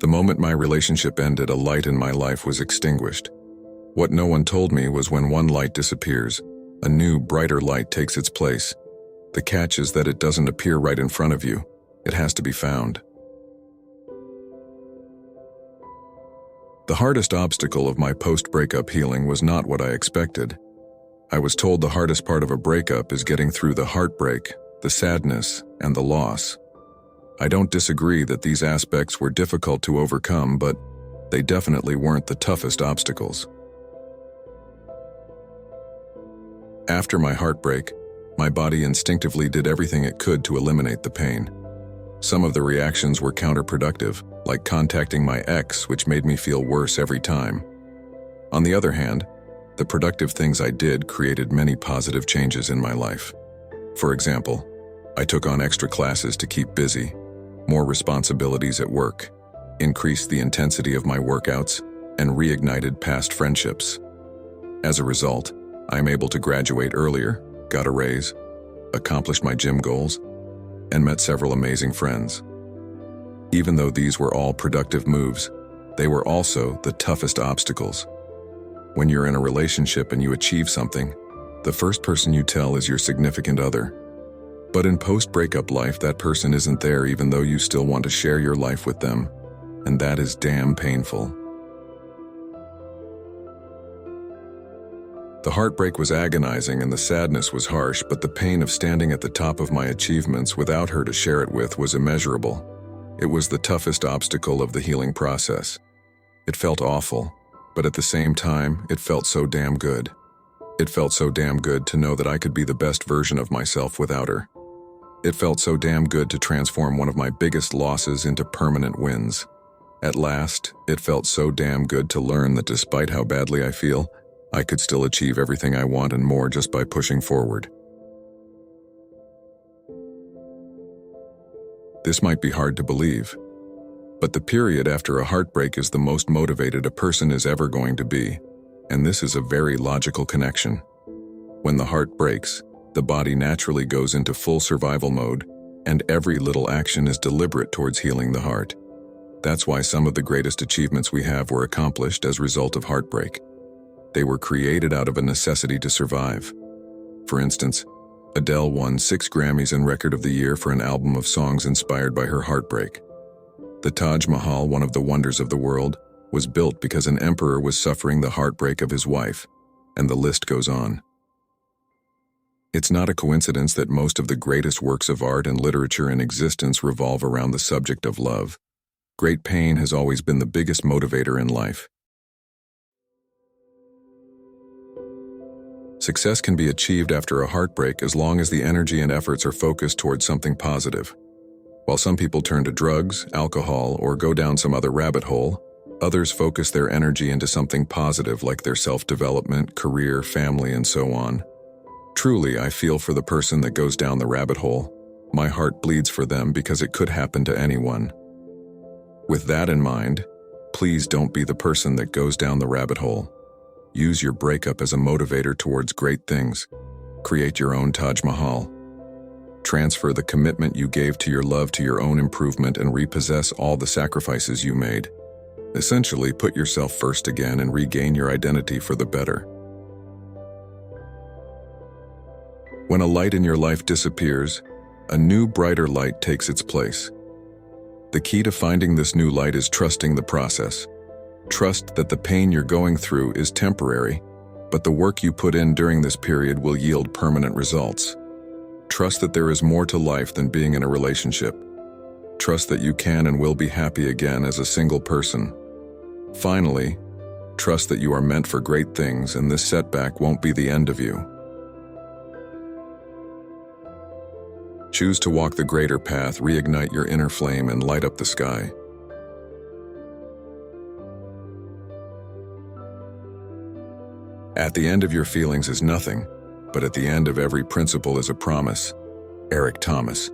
The moment my relationship ended, a light in my life was extinguished. What no one told me was when one light disappears, a new, brighter light takes its place. The catch is that it doesn't appear right in front of you. It has to be found. The hardest obstacle of my post-breakup healing was not what I expected. I was told the hardest part of a breakup is getting through the heartbreak, the sadness, and the loss. I don't disagree that these aspects were difficult to overcome, but they definitely weren't the toughest obstacles. After my heartbreak, my body instinctively did everything it could to eliminate the pain. Some of the reactions were counterproductive, like contacting my ex, which made me feel worse every time. On the other hand, the productive things I did created many positive changes in my life. For example, I took on extra classes to keep busy, more responsibilities at work, increased the intensity of my workouts, and reignited past friendships. As a result, I am able to graduate earlier, got a raise, accomplished my gym goals, and met several amazing friends. Even though these were all productive moves, they were also the toughest obstacles. When you're in a relationship and you achieve something, the first person you tell is your significant other. But in post-breakup life, that person isn't there even though you still want to share your life with them, and that is damn painful. The heartbreak was agonizing and the sadness was harsh, but the pain of standing at the top of my achievements without her to share it with was immeasurable. It was the toughest obstacle of the healing process. It felt awful, but at the same time, it felt so damn good. It felt so damn good to know that I could be the best version of myself without her. It felt so damn good to transform one of my biggest losses into permanent wins. At last, it felt so damn good to learn that despite how badly I feel, I could still achieve everything I want and more just by pushing forward. This might be hard to believe, but the period after a heartbreak is the most motivated a person is ever going to be, and this is a very logical connection. When the heart breaks, the body naturally goes into full survival mode, and every little action is deliberate towards healing the heart. That's why some of the greatest achievements we have were accomplished as a result of heartbreak. They were created out of a necessity to survive. For instance, Adele won 6 Grammys and Record of the Year for an album of songs inspired by her heartbreak. The Taj Mahal, one of the wonders of the world, was built because an emperor was suffering the heartbreak of his wife, and the list goes on. It's not a coincidence that most of the greatest works of art and literature in existence revolve around the subject of love. Great pain has always been the biggest motivator in life. Success can be achieved after a heartbreak as long as the energy and efforts are focused towards something positive. While some people turn to drugs, alcohol, or go down some other rabbit hole, others focus their energy into something positive like their self-development, career, family, and so on. Truly, I feel for the person that goes down the rabbit hole. My heart bleeds for them because it could happen to anyone. With that in mind, please don't be the person that goes down the rabbit hole. Use your breakup as a motivator towards great things. Create your own Taj Mahal. Transfer the commitment you gave to your love to your own improvement and repossess all the sacrifices you made. Essentially, put yourself first again and regain your identity for the better. When a light in your life disappears, a new, brighter light takes its place. The key to finding this new light is trusting the process. Trust that the pain you're going through is temporary, but the work you put in during this period will yield permanent results. Trust that there is more to life than being in a relationship. Trust that you can and will be happy again as a single person. Finally, trust that you are meant for great things and this setback won't be the end of you. Choose to walk the greater path, reignite your inner flame, and light up the sky. At the end of your feelings is nothing, but at the end of every principle is a promise. Eric Thomas.